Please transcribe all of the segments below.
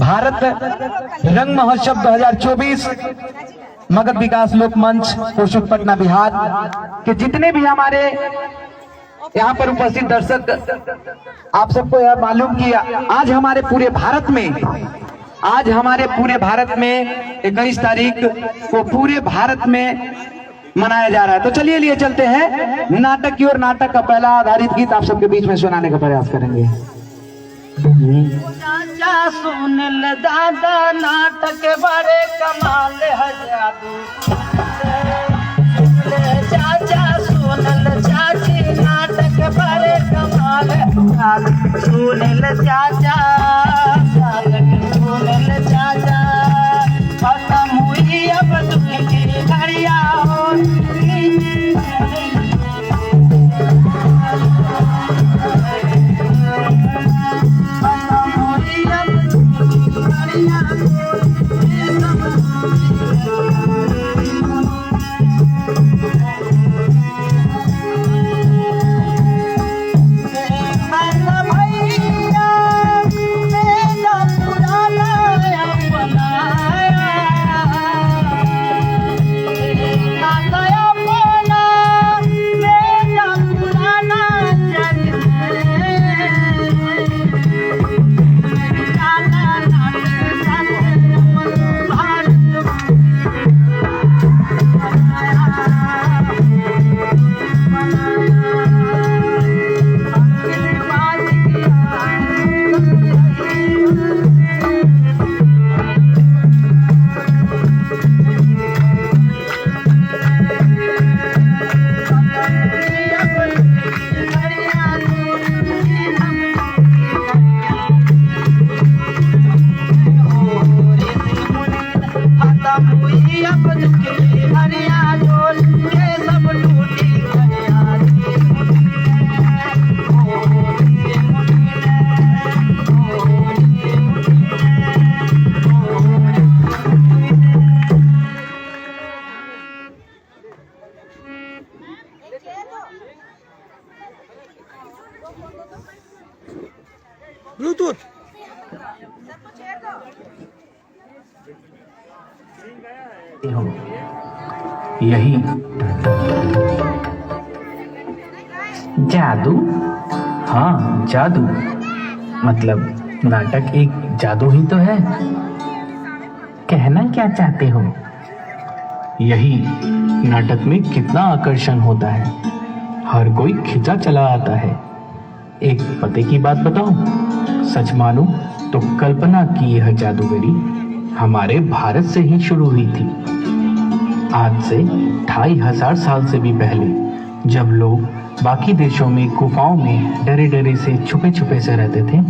भारत रंग महोत्सव 2024 मगध विकास लोक मंच पोषक पटना बिहार के जितने भी हमारे यहाँ पर उपस्थित दर्शक, आप सबको यह मालूम कि आज हमारे पूरे भारत में 21 तारीख को पूरे भारत में मनाया जा रहा है। तो चलिए लिए चलते हैं नाटक की ओर। नाटक का पहला आधारित गीत आप सबके बीच में सुनाने का प्रयास करेंगे। चाचा सुनल दादा नाटक बड़े कमाल है जादू। चाचा सुनल चाची नाटक बड़े कमाल है जादू। सुनल चाचा सुनल चाचा खत्म हुई अब दुख की घड़िया हो। ब्लूटूथ यही जादू, हाँ जादू मतलब नाटक एक जादू ही तो है। कहना क्या चाहते हो? यही नाटक में कितना आकर्षण होता है, हर कोई खिंचा चला आता है। एक पते की बात बताऊं, सच मानो तो कल्पना की यह जादूगरी हमारे भारत से ही शुरू हुई थी। आज से 2500 साल से भी पहले, जब लोग बाकी देशों में गुफाओं में डरे डरे से छुपे छुपे से रहते थे,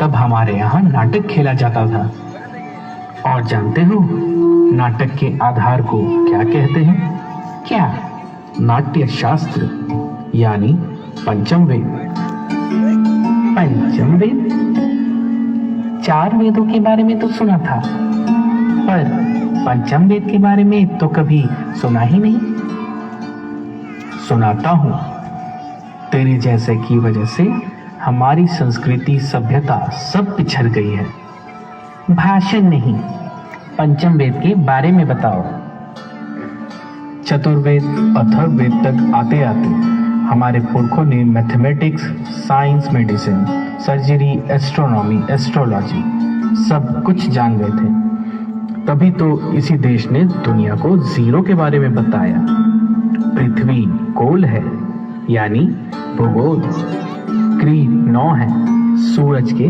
तब हमारे यहाँ नाटक खेला जाता था। और जानते हो नाटक के आधार को क्या कहते हैं? क्या? नाट्य शास्त्र यानी पंचम वेद। पंचम वेद? 4 वेदों के बारे में तो सुना था, पर पंचम वेद के बारे में तो कभी सुना ही नहीं। सुनाता हूं, तेरे जैसे की वजह से हमारी संस्कृति सभ्यता सब पिछड़ गई है। भाषण नहीं, पंचम वेद के बारे में बताओ। चतुर्वेद अथर्ववेद तक आते आते हमारे पुरखों ने mathematics, science, medicine, surgery, astronomy, astrology सब कुछ जान गए थे। तभी तो इसी देश ने दुनिया को जीरो के बारे में बताया। पृथ्वी गोल है यानी भूगोल, ग्रह 9 है, सूरज के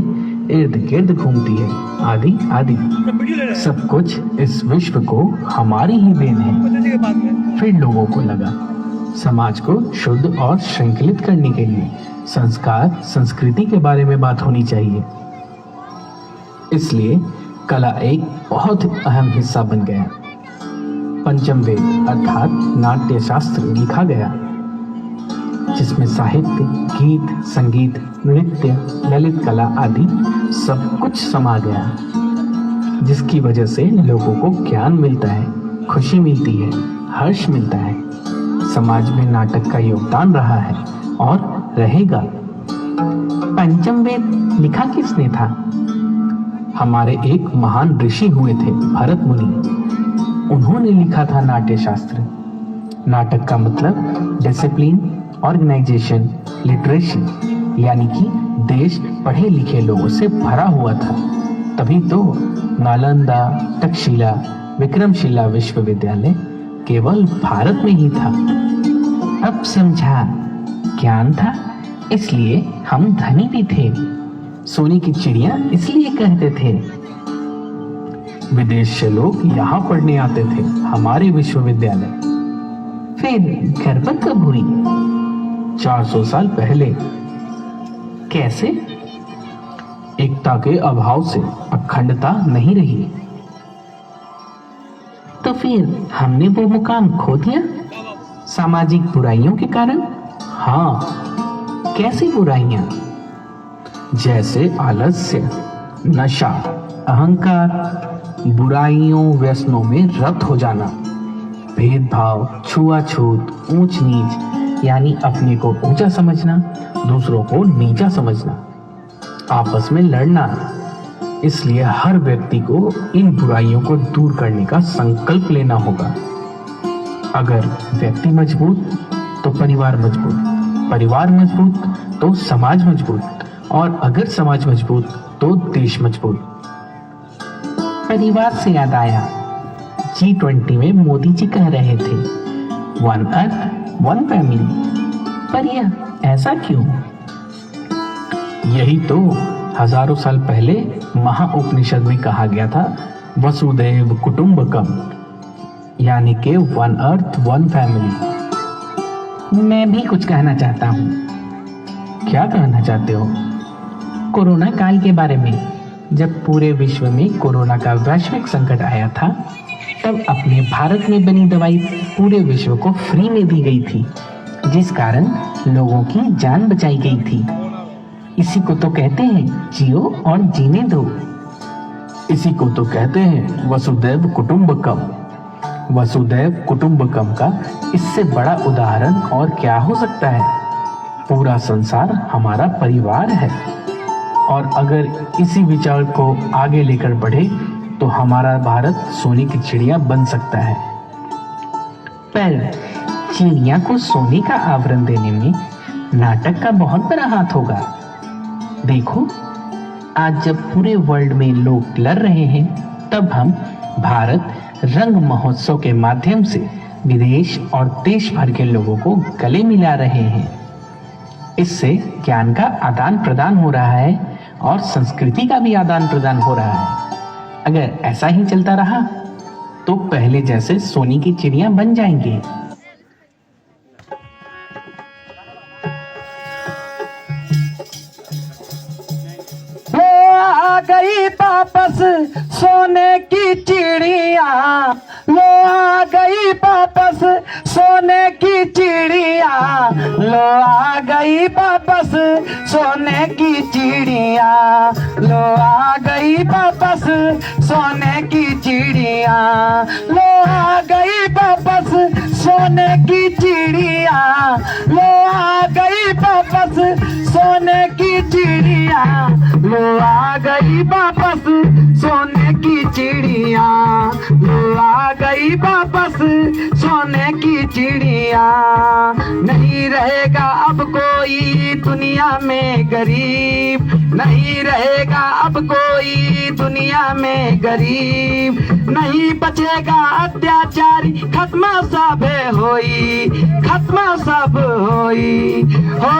इर्द गिर्द घूमती है, आदि आदि। सब कुछ इस विश्व को हमारी ही देन है। फिर लोगों को लगा समाज को शुद्ध और श्रृंखलित करने के लिए संस्कार, संस्कृति के बारे में बात होनी चाहिए। इसलिए कला एक बहुत अहम हिस्सा बन गया। पंचम वेद अर्थात नाट्य शास्त्र लिखा गया, जिसमें साहित्य, गीत, संगीत, नृत्य, ललित कला आदि सब कुछ समा गया, जिसकी वजह से लोगों को ज्ञान मिलता है, खुशी मिलती है, हर्ष मिलता है। समाज में नाटक का योगदान रहा है और रहेगा। पंचम वेद लिखा किसने था? हमारे एक महान ऋषि हुए थे, भरत मुनि। उन्होंने लिखा था नाट्य शास्त्र। नाटक का मतलब डिसिप्लिन, ऑर्गेनाइजेशन, लिटरेसी, यानी कि देश पढ़े लिखे लोगों से भरा हुआ था। तभी तो नालंदा, तक्षशिला, विक्रमशिला विश्वविद्यालय केवल भारत में ही था। अब समझा, ज्ञान था इसलिए हम धनी भी थे। सोने की चिड़िया इसलिए कहते थे। विदेश से लोग यहाँ पढ़ने आते थे, हमारे विश्वविद्यालय। फिर गड़बड़ कब हुई? 400 साल पहले। कैसे? एकता के अभाव से अखंडता नहीं रही। तो फिर हमने वो मुकाम खो दिया सामाजिक बुराइयों के कारण। हाँ, कैसी बुराइयां? जैसे आलस्य, नशा, अहंकार, बुराइयों व्यसनों में रत हो जाना, भेदभाव, छुआछूत, ऊंच नीच, यानी अपने को ऊंचा समझना, दूसरों को नीचा समझना, आपस में लड़ना। इसलिए हर व्यक्ति को इन बुराइयों को दूर करने का संकल्प लेना होगा। अगर व्यक्ति मजबूत तो परिवार मजबूत, परिवार मजबूत तो समाज मजबूत, और अगर समाज मजबूत तो देश मजबूत। परिवार से याद आया, G20 में मोदी जी कह रहे थे, वन अर्थ वन फैमिली। पर यह ऐसा क्यों? यही तो हजारों साल पहले महाउपनिषद में कहा गया था, वसुदैव कुटुंबकम, यानी कि वन अर्थ वन फैमिली। मैं भी कुछ कहना चाहता हूँ। क्या कहना चाहते हो? कोरोना काल के बारे में। जब पूरे विश्व में कोरोना का वैश्विक संकट आया था, तब अपने भारत में बनी दवाई पूरे विश्व को फ्री में दी गई थी, जिस कारण लोगों की जान बचाई गई थी। इसी को तो कहते हैं जियो और जीने दो। इसी को तो कहते हैं वसुदैव कुटुंबकम। वसुदैव कुटुंबकम का इससे बड़ा उदाहरण और क्या हो सकता है? पूरा संसार हमारा परिवार है, और अगर इसी विचार को आगे लेकर बढ़े तो हमारा भारत सोने की चिड़िया बन सकता है। पर चिड़िया को सोने का आवरण देने में नाटक का बहुत बड़ा हाथ होगा। देखो, आज जब पूरे वर्ल्ड में लोग लड़ रहे हैं, तब हम भारत रंग महोत्सव के माध्यम से विदेश और देश भर के लोगों को गले मिला रहे हैं। इससे ज्ञान का आदान प्रदान हो रहा है और संस्कृति का भी आदान प्रदान हो रहा है। अगर ऐसा ही चलता रहा तो पहले जैसे सोने की चिड़िया बन जाएंगे। आ गई वापस सोने की चिड़िया, लो आ गई वापस सोने की चिड़िया, लो आ गई वापस सोने की चिड़िया, लो आ गई वापस सोने की चिड़िया, लो आ गई वापस सोने की चिड़िया, लो आ गई वापस सोने की चिड़िया, लो आ गई वापस सोने की चिड़िया, लो आ गई वापस सोने की चिड़िया। नहीं रहेगा अब कोई दुनिया में गरीब, नहीं रहेगा अब कोई दुनिया में गरीब, नहीं बचेगा अत्याचारी, खत्म सब होई, खत्म सब होई। हो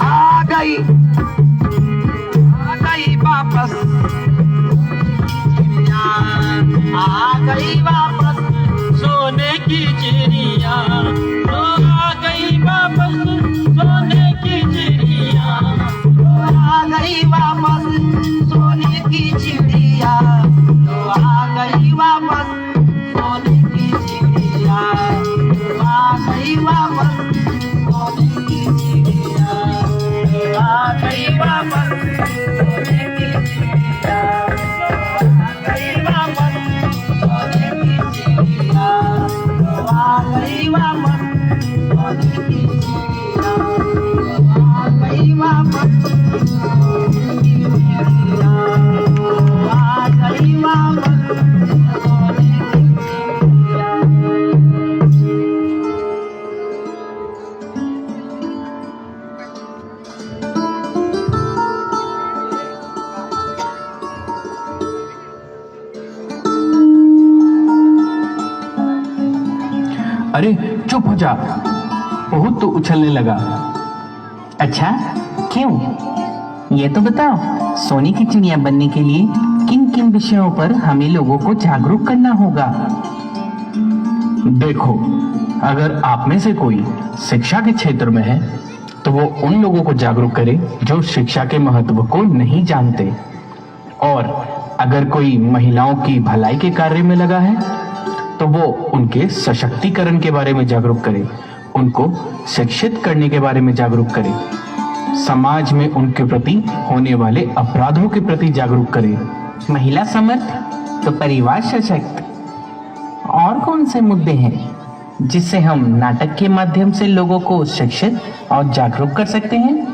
आ गई वापस चिड़िया, आ गई वापस सोने की चिड़िया, तो आ गई वापस सोने की चिड़िया, आ गई वापस सोने की चिड़िया, तो आ गई वापस सोने की चिड़िया। अरे चुप हो जा, बहुत तो उछलने लगा। अच्छा, क्यों? ये तो बताओ, सोने की चिड़िया बनने के लिए किन किन विषयों पर हमें लोगों को जागरूक करना होगा? देखो, अगर आप में से कोई शिक्षा के क्षेत्र में है तो वो उन लोगों को जागरूक करे जो शिक्षा के महत्व को नहीं जानते, और अगर कोई महिलाओं की भलाई के कार्य में लगा है तो वो उनके सशक्तिकरण के बारे में जागरूक करे, उनको शिक्षित करने के बारे में जागरूक करे, समाज में उनके प्रति होने वाले अपराधों के प्रति जागरूक करे। महिला समर्थ तो परिवार सशक्त। और कौन से मुद्दे हैं जिससे हम नाटक के माध्यम से लोगों को शिक्षित और जागरूक कर सकते हैं?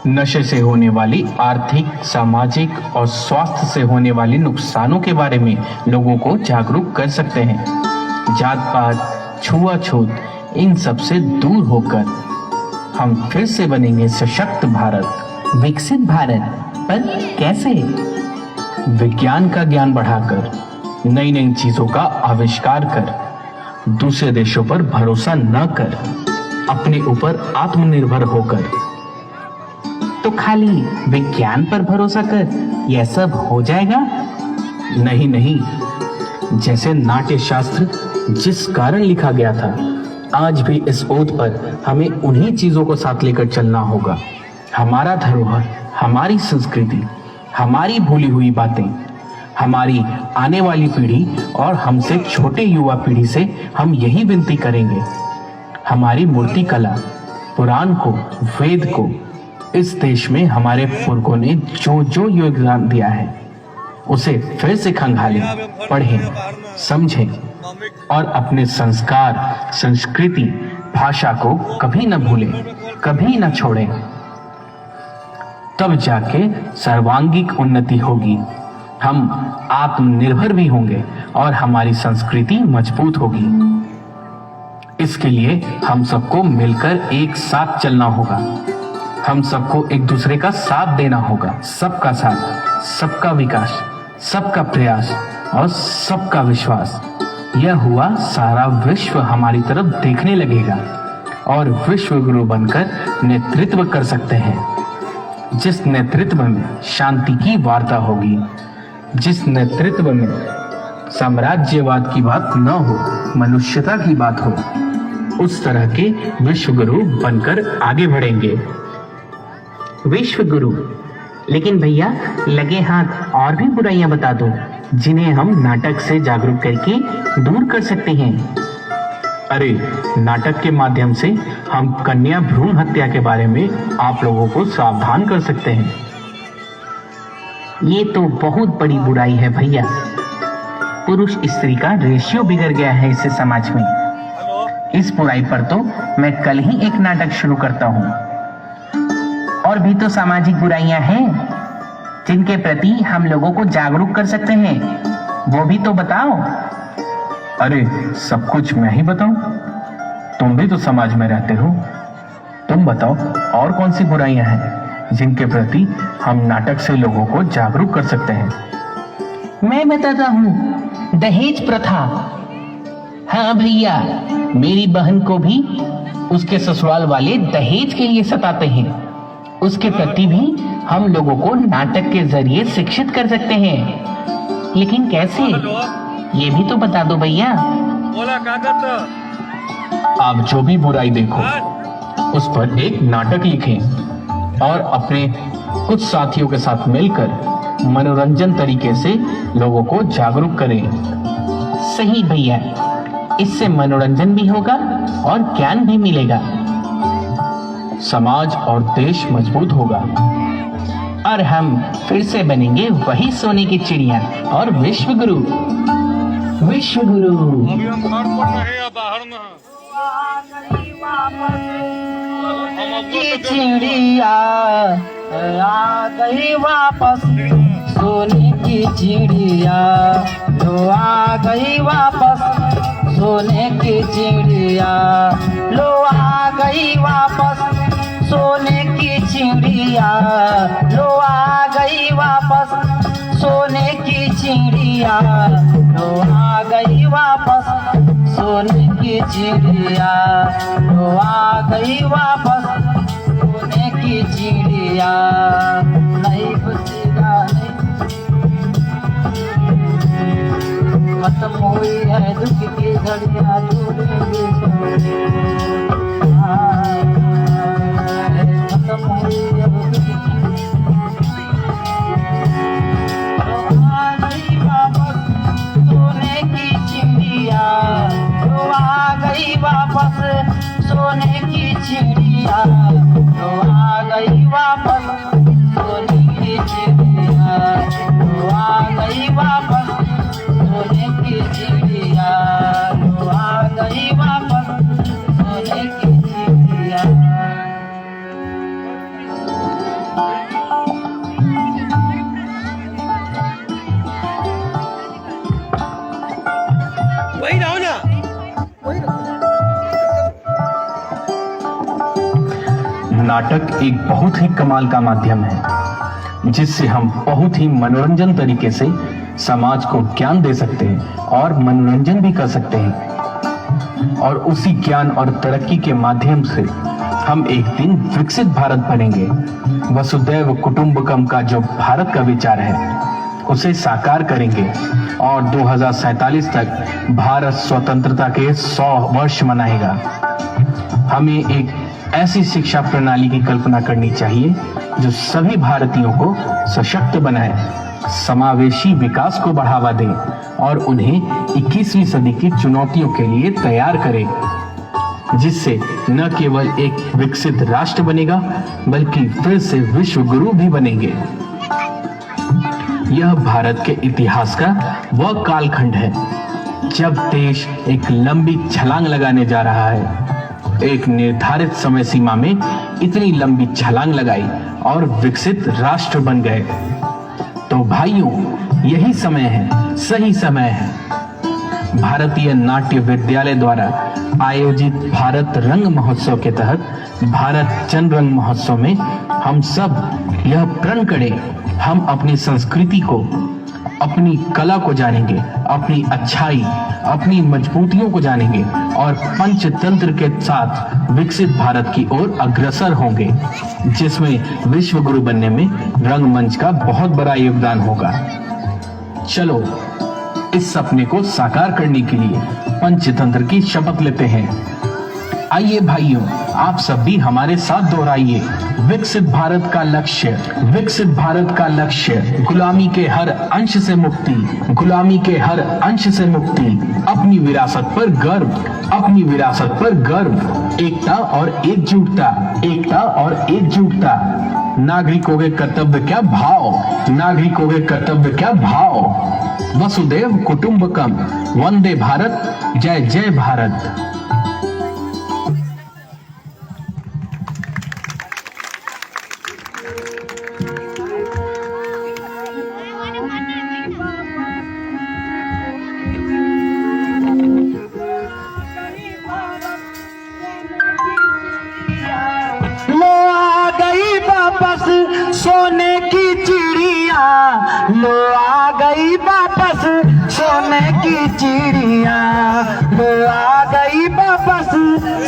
नशे से होने वाली आर्थिक, सामाजिक और स्वास्थ्य से होने वाले नुकसानों के बारे में लोगों को जागरूक कर सकते हैं। जात पात, छुआछूत, इन सब से दूर होकर हम फिर से बनेंगे सशक्त भारत, विकसित भारत। पर कैसे? विज्ञान का ज्ञान बढ़ाकर, नई नई चीजों का आविष्कार कर, दूसरे देशों पर भरोसा न कर, अपने ऊपर आत्मनिर्भर होकर। तो खाली विज्ञान पर भरोसा कर यह सब हो जाएगा? नहीं नहीं, जैसे नाट्य शास्त्र जिस कारण लिखा गया था, आज भी इस ओर पर हमें उन्हीं चीजों को साथ लेकर चलना होगा। हमारा धरोहर, हमारी संस्कृति, हमारी भूली हुई बातें, हमारी आने वाली पीढ़ी और हमसे छोटे युवा पीढ़ी से हम यही विनती करेंगे। हमारी मूर्ति कला, पुराण को, वेद को इस देश में हमारे पूर्वजों ने जो जो योगदान दिया है उसे फिर से खंगालें, पढ़ें, समझें और अपने संस्कार, संस्कृति, भाषा को कभी न भूलें, कभी न छोड़ें। तब जाके सर्वांगीण उन्नति होगी, हम आत्मनिर्भर भी होंगे और हमारी संस्कृति मजबूत होगी। इसके लिए हम सबको मिलकर एक साथ चलना होगा, हम सबको एक दूसरे का साथ देना होगा। सबका साथ, सबका विकास, सबका प्रयास और सबका विश्वास। यह हुआ सारा विश्व हमारी तरफ देखने लगेगा और विश्व गुरु बनकर नेतृत्व कर सकते हैं। जिस नेतृत्व में शांति की वार्ता होगी, जिस नेतृत्व में साम्राज्यवाद की बात न हो, मनुष्यता की बात हो, उस तरह के विश्व गुरु बनकर आगे बढ़ेंगे। विश्व गुरु? लेकिन भैया, लगे हाथ और भी बुराइयां बता दो जिन्हें हम नाटक से जागरूक करके दूर कर सकते हैं। अरे, नाटक के माध्यम से हम कन्या भ्रूण हत्या के बारे में आप लोगों को सावधान कर सकते हैं। ये तो बहुत बड़ी बुराई है भैया। पुरुष स्त्री का रेशियो बिगड़ गया है इससे समाज में। इस बुराई पर तो मैं कल ही एक नाटक शुरू करता हूँ। और भी तो सामाजिक बुराइयां हैं जिनके प्रति हम लोगों को जागरूक कर सकते हैं, वो भी तो बताओ। अरे, सब कुछ मैं ही बताऊं? तुम भी तो समाज में रहते हो। तुम बताओ, और कौन सी बुराइयां हैं जिनके प्रति हम नाटक से लोगों को जागरूक कर सकते हैं? मैं बताता हूँ, दहेज प्रथा। हाँ भैया, मेरी बहन को भी उसके ससुराल वाले दहेज के लिए सताते हैं। उसके प्रति भी हम लोगों को नाटक के जरिए शिक्षित कर सकते हैं। लेकिन कैसे, ये भी तो बता दो भैया। आप जो भी बुराई देखो उस पर एक नाटक लिखें और अपने कुछ साथियों के साथ मिलकर मनोरंजन तरीके से लोगों को जागरूक करें। सही भैया, इससे मनोरंजन भी होगा और ज्ञान भी मिलेगा। समाज और देश मजबूत होगा और हम फिर से बनेंगे वही सोने की चिड़िया और विश्व गुरु। विश्व गुरु। अभी हम घर पर नहीं है, बाहर में की चिड़िया आ गई वापस, सोने की चिड़िया लो आ गई वापस, सोने की चिड़िया लो आ गई वापस, सोने की चिड़िया लो आ गई वापस, सोने की चिड़िया लो आ गई वापस, सोने की चिड़िया लो आ गई वापस, सोने की चिड़िया नहीं बचेगा, खत्म हुई है दुख की घड़ियाँ, खत्म हुई है दुख की सोने की चिड़िया तो आ गई वापस, सोने की चिड़िया तो आ गई वापस, सोने की चिड़िया तो आ गई वापस, सोने की चिड़िया तो आ गई वापस, सोने की चिड़िया। वही रहो ना। नाटक एक बहुत ही कमाल का माध्यम है जिससे हम बहुत ही मनोरंजन तरीके से समाज को ज्ञान दे सकते हैं और मनोरंजन भी कर सकते हैं, और उसी ज्ञान और तरक्की के माध्यम से हम एक दिन विकसित भारत बनेंगे। वसुदैव कुटुंबकम का जो भारत का विचार है उसे साकार करेंगे और 2047 तक भारत स्वतंत्रता के 100 वर्ष मनाएगा। हमें एक ऐसी शिक्षा प्रणाली की कल्पना करनी चाहिए जो सभी भारतीयों को सशक्त बनाए, समावेशी विकास को बढ़ावा दे और उन्हें 21वीं सदी की चुनौतियों के लिए तैयार करे, जिससे न केवल एक विकसित राष्ट्र बनेगा बल्कि फिर से विश्व गुरु भी बनेंगे। यह भारत के इतिहास का वह कालखंड है जब देश एक लंबी छलांग लगाने जा रहा है। एक निर्धारित समय सीमा में इतनी लंबी छलांग लगाई और विकसित राष्ट्र बन गए। तो भाइयों, यही समय है, सही समय है। भारतीय नाट्य विद्यालय द्वारा आयोजित भारत रंग महोत्सव के तहत भारत जनरंग महोत्सव में हम सब यह प्रण करें, हम अपनी संस्कृति को, अपनी कला को जानेंगे, अपनी अच्छाई, अपनी मजबूतियों को जानेंगे और पंचतंत्र के साथ विकसित भारत की ओर अग्रसर होंगे, जिसमें विश्व गुरु बनने में रंगमंच का बहुत बड़ा योगदान होगा। चलो इस सपने को साकार करने के लिए पंचतंत्र की शपथ लेते हैं। आइए भाइयों, आप सब भी हमारे साथ दोहराइए। विकसित भारत का लक्ष्य, विकसित भारत का लक्ष्य, गुलामी के हर अंश से मुक्ति, गुलामी के हर अंश से मुक्ति, अपनी विरासत पर गर्व, अपनी विरासत पर गर्व, एकता और एकजुटता, एकता और एकजुटता, नागरिकों के कर्तव्य क्या भाव, नागरिकों के कर्तव्य क्या भाव, वसुदैव कुटुंबकम, वंदे भारत, जय जय भारत। सोने की चिड़िया लो आ गई वापस, सोने की चिड़िया लो आ गई वापस,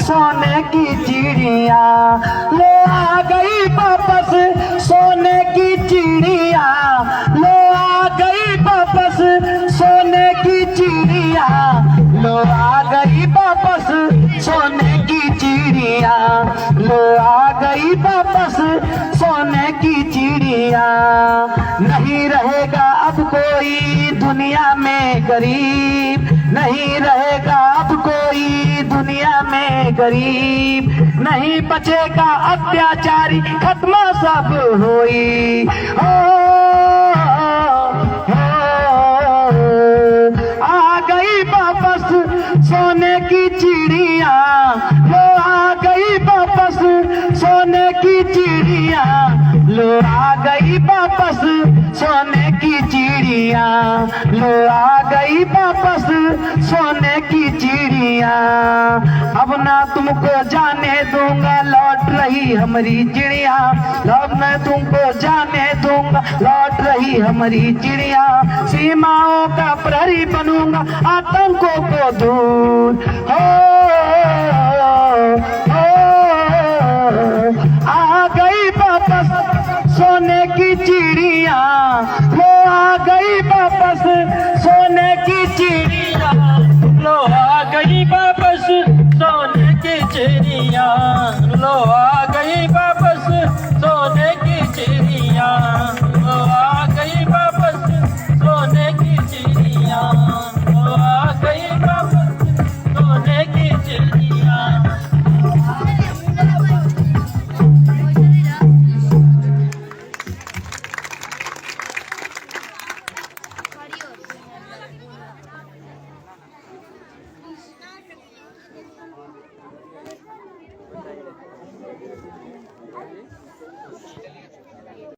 सोने की चिड़िया लो आ गई वापस, सोने की चिड़िया लो आ गई वापस, सोने की चिड़िया लो आ गई वापस, सोने की चिड़िया लो आ गई वापस, सोने की चिड़िया। नहीं रहेगा अब कोई दुनिया में गरीब, नहीं रहेगा अब कोई दुनिया में गरीब, नहीं बचेगा अत्याचारी, खत्म सब होई। आ गई वापस सोने की चिड़िया, लो आ गई वापस, सोने की चिड़िया लो आ गई वापस, सोने की चिड़िया लो आ गई वापस, सोने की चिड़िया। अब ना तुमको जाने दूंगा लौट रही रही हमारी चिड़िया, अब मैं तुमको जाने दूंगा, लौट रही हमारी चिड़िया, सीमाओं का प्रहरी बनूंगा, आतंकों को दूर हो।